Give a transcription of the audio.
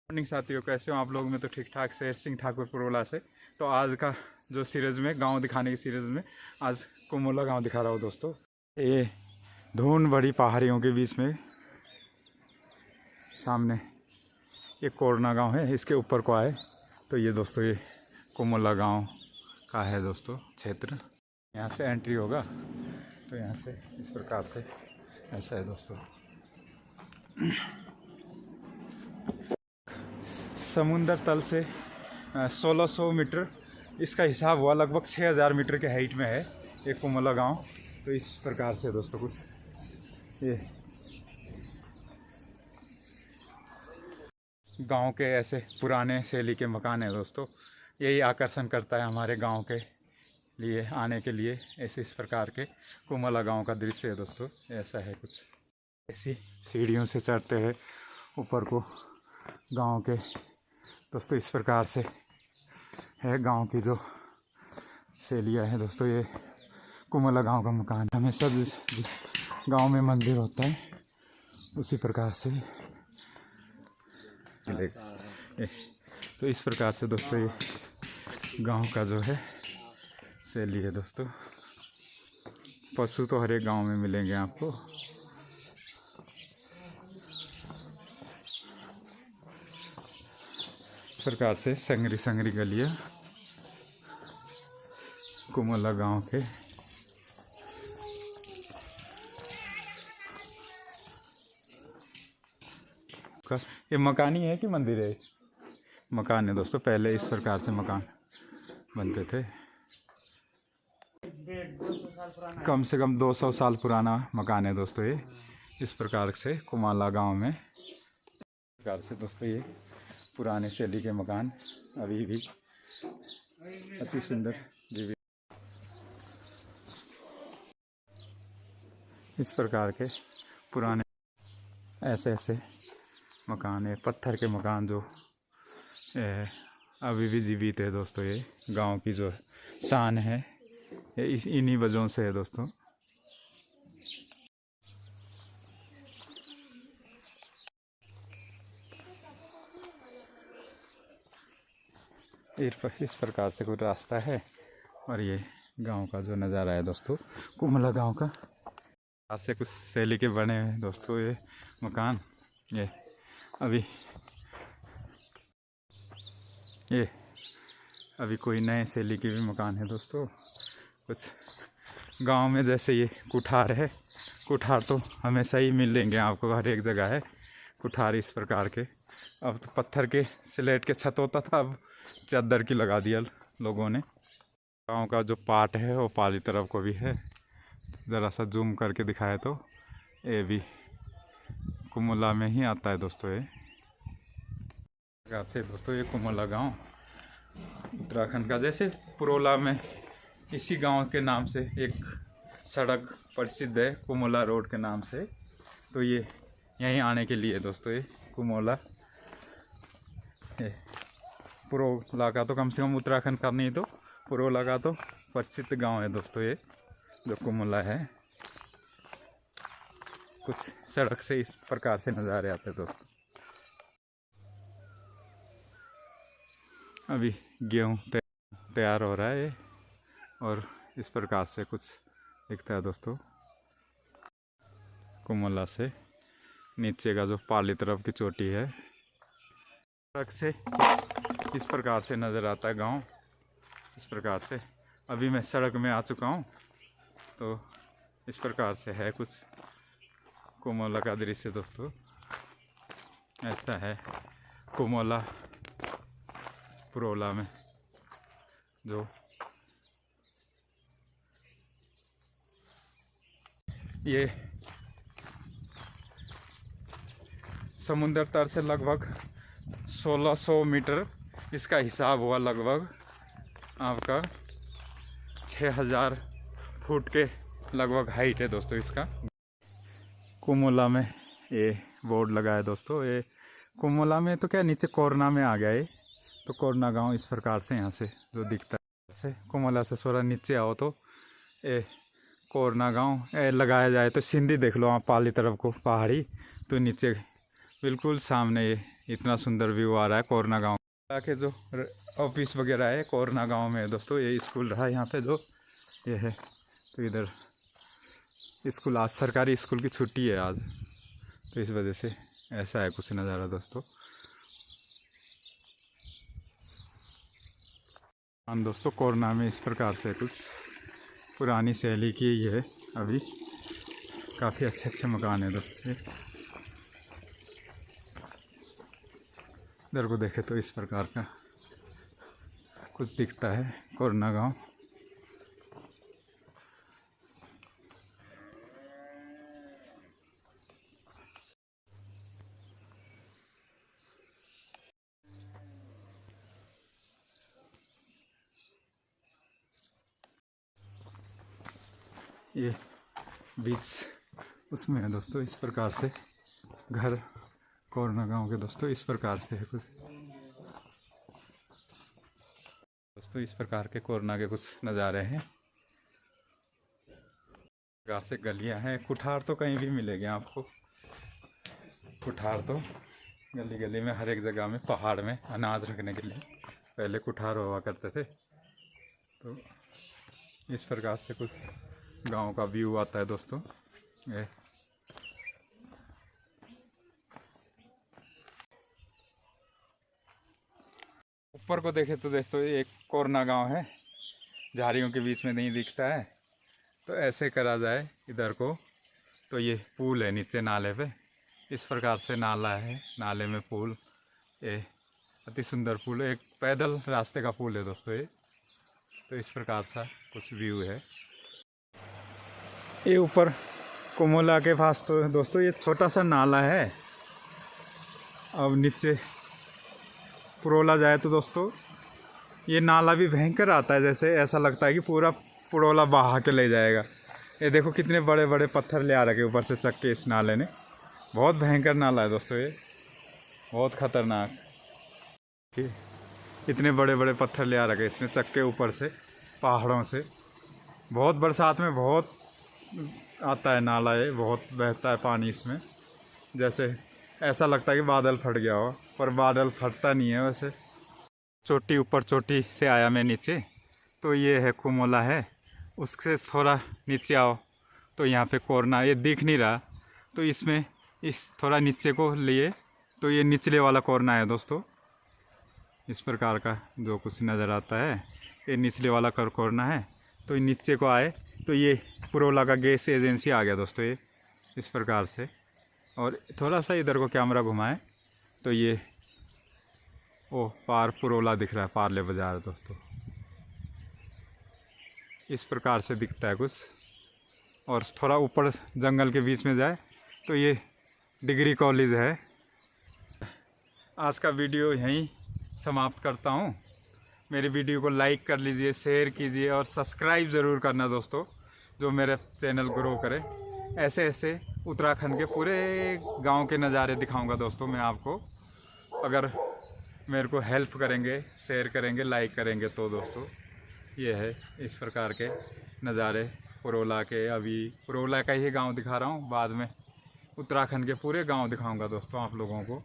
Morning साथियों, कैसे हो आप लोग? में तो ठीक ठाक से सिंह ठाकुर पुरोला से। तो आज का जो सीरीज़ में गांव दिखाने की सीरीज़ में आज कुमोला गांव दिखा रहा हूँ दोस्तों। ये धुंध बड़ी पहाड़ियों के बीच में सामने एक कोरना गांव है, इसके ऊपर को आए तो ये दोस्तों ये कुमोला गांव का है दोस्तों क्षेत्र। यहाँ से एंट्री होगा तो यहाँ से इस प्रकार से ऐसा है दोस्तों। समुंदर तल से 1600 मीटर इसका हिसाब हुआ, लगभग 6000 मीटर के हाइट में है ये कुमोला गांव। तो इस प्रकार से दोस्तों कुछ ये गांव के ऐसे पुराने शैली के मकान है दोस्तों। यही आकर्षण करता है हमारे गांव के लिए आने के लिए। ऐसे इस प्रकार के कुमोला गांव का दृश्य है दोस्तों। ऐसा है कुछ, ऐसी सीढ़ियों से चढ़ते हैं ऊपर को गांव के दोस्तों। इस प्रकार से है गांव की जो शैलियाँ है दोस्तों। ये कुमोला गांव का मकान। हमेशा गांव में मंदिर होता है उसी प्रकार से तो इस प्रकार से दोस्तों ये गांव का जो है शैली है दोस्तों। पशु तो हर एक गांव में मिलेंगे आपको। इस प्रकार से संगरी संगरी गलियां कुमोला गांव के। ये मकान ही है कि मंदिर है? मकान है दोस्तों। पहले इस प्रकार से मकान बनते थे। कम से कम 200 साल पुराना मकान है दोस्तों ये। इस प्रकार से कुमोला गांव में इस प्रकार से दोस्तों ये पुराने शैली के मकान अभी भी अति सुंदर जीवित। इस प्रकार के पुराने ऐसे ऐसे मकान है, पत्थर के मकान जो अभी भी जीवित है दोस्तों। ये गांव की जो शान है ये इन्हीं वजहों से है दोस्तों। इस प्रकार से कोई रास्ता है और ये गांव का जो नज़ारा है दोस्तों कुमोला गांव का। आज से कुछ शैली के बने हैं दोस्तों ये मकान। ये अभी कोई नए शैली के भी मकान है दोस्तों। कुछ गांव में जैसे ये कुठार है, कुठार तो हमेशा ही मिलेंगे आपको, हर एक जगह है कुठार इस प्रकार के। अब तो पत्थर के स्लेट के छत होता था, अब चादर की लगा दिया लोगों ने। गांव का जो पार्ट है वो पाली तरफ को भी है। ज़रा सा जूम करके दिखाए तो ये भी कुमोला में ही आता है दोस्तों। ये से दोस्तों ये कुमोला गांव उत्तराखंड का, जैसे पुरोला में इसी गांव के नाम से एक सड़क प्रसिद्ध है कुमोला रोड के नाम से। तो ये यहीं आने के लिए दोस्तों ये कुमोला पुरोला का तो कम से कम उत्तराखंड का नहीं तो पुरोला का तो प्रसिद्ध गांव है दोस्तों ये जो कुमोला है। कुछ सड़क से इस प्रकार से नज़ारे आते हैं दोस्तों। अभी गेहूँ तैयार हो रहा है ये और इस प्रकार से कुछ दिखता है दोस्तों। कुमोला से नीचे का जो पाली तरफ की चोटी है, सड़क से इस प्रकार से नज़र आता है गांव। इस प्रकार से अभी मैं सड़क में आ चुका हूं तो इस प्रकार से है कुछ कुमोला का दृश्य दोस्तों। ऐसा है कुमोला पुरोला में जो ये समुंदर तल से लगभग 1600 मीटर इसका हिसाब हुआ, लगभग आपका 6000 फुट के लगभग हाइट है दोस्तों इसका। कुमोला में ये बोर्ड लगा है दोस्तों। ये कुमोला में तो क्या नीचे कोरना में आ गया ये तो कोरना गांव इस प्रकार से यहाँ से जो दिखता है। से कुमोला से थोड़ा नीचे आओ तो ये कोरना गांव लगाया जाए तो सिंधी देख लो आप पाली तरफ को पहाड़ी, तो नीचे बिल्कुल सामने इतना सुंदर व्यू आ रहा है कोरना गांव के। जो ऑफिस वगैरह है कोरना गांव में है दोस्तों। ये स्कूल रहा यहाँ पे जो ये है। तो इधर स्कूल, आज सरकारी स्कूल की छुट्टी है आज, तो इस वजह से ऐसा है कुछ नज़ारा दोस्तों। हम दोस्तों कोरना में इस प्रकार से कुछ पुरानी शैली की ये है। अभी काफ़ी अच्छे अच्छे मकान है दोस्तों। इधर को देखे तो इस प्रकार का कुछ दिखता है कोरना गांव। ये बीच उसमें है दोस्तों। इस प्रकार से घर कोरना गांव के दोस्तों इस प्रकार से है कुछ दोस्तों। इस प्रकार के कोरना के कुछ नज़ारे हैं। प्रकार से गलियां हैं। कुठार तो कहीं भी मिलेंगे आपको। कुठार तो गली गली में, हर एक जगह में, पहाड़ में अनाज रखने के लिए पहले कुठार हुआ करते थे। तो इस प्रकार से कुछ गांव का व्यू आता है दोस्तों। ये ऊपर को देखे तो दोस्तों ये एक कोरना गांव है, झाड़ियों के बीच में नहीं दिखता है। तो ऐसे करा जाए इधर को तो ये पुल है नीचे नाले पे। इस प्रकार से नाला है, नाले में पुल। ये अति सुंदर पुल है, एक पैदल रास्ते का पुल है दोस्तों ये। तो इस प्रकार सा कुछ व्यू है। ये ऊपर कोमोला के पास तो दोस्तों ये छोटा सा नाला है। अब नीचे पुरोला जाए तो दोस्तों ये नाला भी भयंकर आता है, जैसे ऐसा लगता है कि पूरा पुरोला बहा के ले जाएगा। ये देखो कितने बड़े बड़े पत्थर ले आ रखे ऊपर से चक्के इस नाले ने। बहुत भयंकर नाला है दोस्तों ये, बहुत खतरनाक। इतने बड़े बड़े पत्थर ले आ रखे इसमें चक्के ऊपर से पहाड़ों से। बहुत बरसात में बहुत आता है नाला ये, बहुत बहता है पानी इसमें। जैसे ऐसा लगता है कि बादल फट गया हो, पर बादल फटता नहीं है। वैसे चोटी, ऊपर चोटी से आया मैं नीचे, तो ये है कुमोला है। उससे थोड़ा नीचे आओ तो यहाँ पे कोरना, ये दिख नहीं रहा तो इसमें इस थोड़ा नीचे को लिए तो ये निचले वाला कोरना है दोस्तों। इस प्रकार का जो कुछ नज़र आता है ये निचले वाला कोरना है। तो नीचे को आए तो ये पुरोला का गैस एजेंसी आ गया दोस्तों ये, इस प्रकार से। और थोड़ा सा इधर को कैमरा घुमाए तो ये ओ पार पुरोला दिख रहा है, पार्ले बाजार दोस्तों। इस प्रकार से दिखता है कुछ। और थोड़ा ऊपर जंगल के बीच में जाए तो ये डिग्री कॉलेज है। आज का वीडियो यहीं समाप्त करता हूँ। मेरे वीडियो को लाइक कर लीजिए, शेयर कीजिए और सब्सक्राइब ज़रूर करना दोस्तों, जो मेरे चैनल ग्रो करे। ऐसे ऐसे उत्तराखंड के पूरे गांव के नज़ारे दिखाऊंगा दोस्तों मैं आपको। अगर मेरे को हेल्प करेंगे, शेयर करेंगे, लाइक करेंगे तो दोस्तों ये है इस प्रकार के नज़ारे पुरोला के। अभी पुरोला का ही गांव दिखा रहा हूँ, बाद में उत्तराखंड के पूरे गांव दिखाऊंगा दोस्तों आप लोगों को।